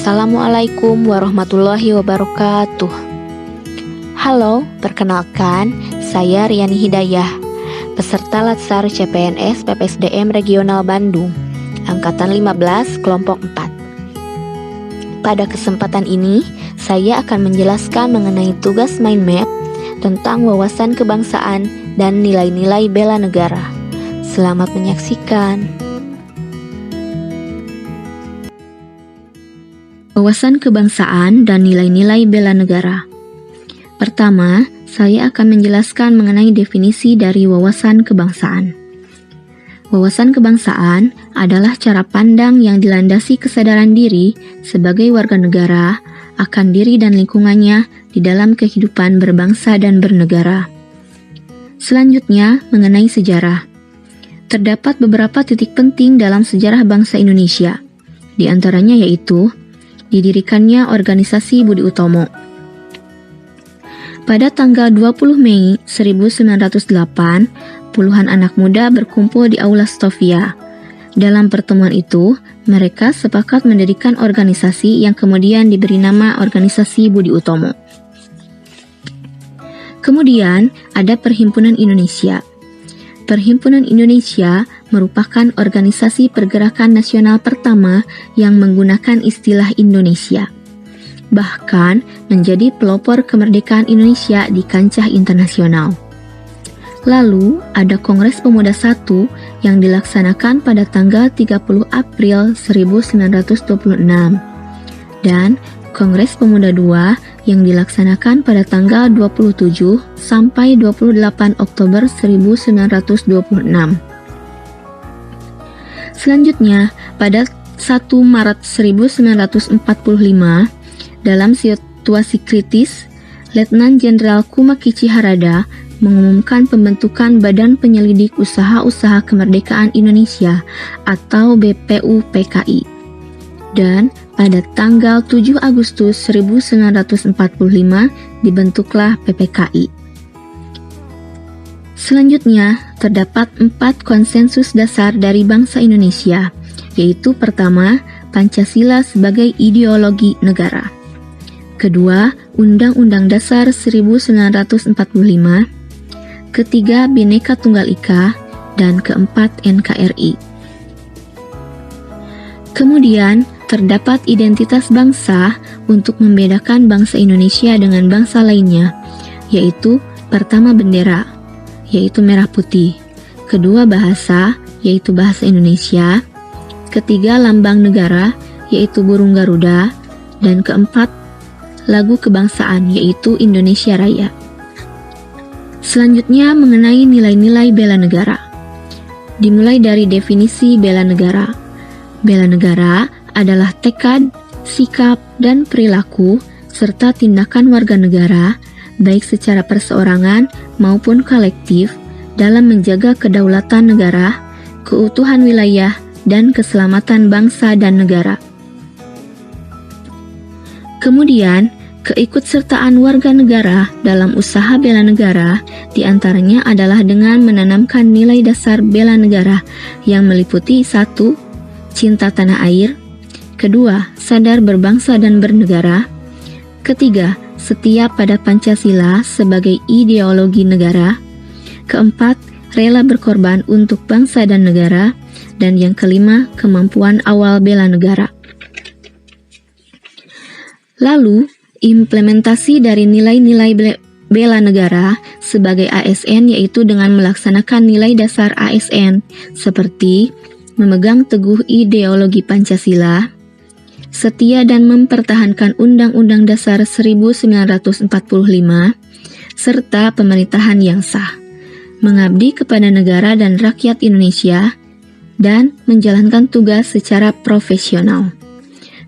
Assalamualaikum warahmatullahi wabarakatuh. Halo, perkenalkan, saya Riani Hidayah, peserta Latsar CPNS PPSDM Regional Bandung, Angkatan 15, Kelompok 4. Pada kesempatan ini, saya akan menjelaskan mengenai tugas mind map tentang wawasan kebangsaan dan nilai-nilai bela negara. Selamat menyaksikan. Wawasan kebangsaan dan nilai-nilai bela negara. Pertama, saya akan menjelaskan mengenai definisi dari wawasan kebangsaan. Wawasan kebangsaan adalah cara pandang yang dilandasi kesadaran diri sebagai warga negara akan diri dan lingkungannya di dalam kehidupan berbangsa dan bernegara. Selanjutnya, mengenai sejarah. Terdapat beberapa titik penting dalam sejarah bangsa Indonesia, di antaranya yaitu didirikannya organisasi Budi Utomo. Pada tanggal 20 Mei 1908, puluhan anak muda berkumpul di Aula Stovia. Dalam pertemuan itu, mereka sepakat mendirikan organisasi yang kemudian diberi nama Organisasi Budi Utomo. Kemudian, ada Perhimpunan Indonesia. Perhimpunan Indonesia merupakan organisasi pergerakan nasional pertama yang menggunakan istilah Indonesia, bahkan menjadi pelopor kemerdekaan Indonesia di kancah internasional. Lalu, ada Kongres Pemuda I yang dilaksanakan pada tanggal 30 April 1926, dan Kongres Pemuda II yang dilaksanakan pada tanggal 27 sampai 28 Oktober 1926. Selanjutnya, pada 1 Maret 1945, dalam situasi kritis, Letnan Jenderal Kumakichi Harada mengumumkan pembentukan Badan Penyelidik Usaha-Usaha Kemerdekaan Indonesia atau BPUPKI. Dan pada tanggal 7 Agustus 1945 dibentuklah PPKI. Selanjutnya, terdapat 4 konsensus dasar dari bangsa Indonesia, yaitu pertama, Pancasila sebagai ideologi negara. Kedua, Undang-Undang Dasar 1945. Ketiga, Bhinneka Tunggal Ika. Dan keempat, NKRI. Kemudian, terdapat identitas bangsa untuk membedakan bangsa Indonesia dengan bangsa lainnya, yaitu pertama bendera, yaitu merah putih, kedua bahasa, yaitu bahasa Indonesia, ketiga lambang negara, yaitu burung Garuda, dan keempat lagu kebangsaan, yaitu Indonesia Raya. Selanjutnya mengenai nilai-nilai bela negara. Dimulai dari definisi bela negara. Bela negara adalah tekad, sikap, dan perilaku, serta tindakan warga negara, baik secara perseorangan maupun kolektif, dalam menjaga kedaulatan negara, keutuhan wilayah, dan keselamatan bangsa dan negara. Kemudian, keikutsertaan warga negara dalam usaha bela negara diantaranya adalah dengan menanamkan nilai dasar bela negara yang meliputi 1. Cinta tanah air. Kedua, sadar berbangsa dan bernegara. Ketiga, setia pada Pancasila sebagai ideologi negara. Keempat, rela berkorban untuk bangsa dan negara. Dan yang kelima, kemampuan awal bela negara. Lalu, implementasi dari nilai-nilai bela negara sebagai ASN yaitu dengan melaksanakan nilai dasar ASN seperti memegang teguh ideologi Pancasila, setia dan mempertahankan Undang-Undang Dasar 1945, serta pemerintahan yang sah, mengabdi kepada negara dan rakyat Indonesia, dan menjalankan tugas secara profesional.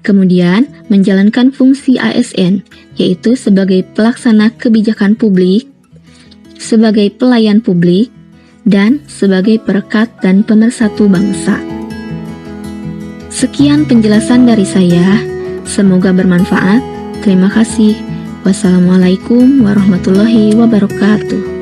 Kemudian, menjalankan fungsi ASN, yaitu sebagai pelaksana kebijakan publik, sebagai pelayan publik, dan sebagai perekat dan pemersatu bangsa. Sekian penjelasan dari saya, semoga bermanfaat. Terima kasih. Wassalamualaikum warahmatullahi wabarakatuh.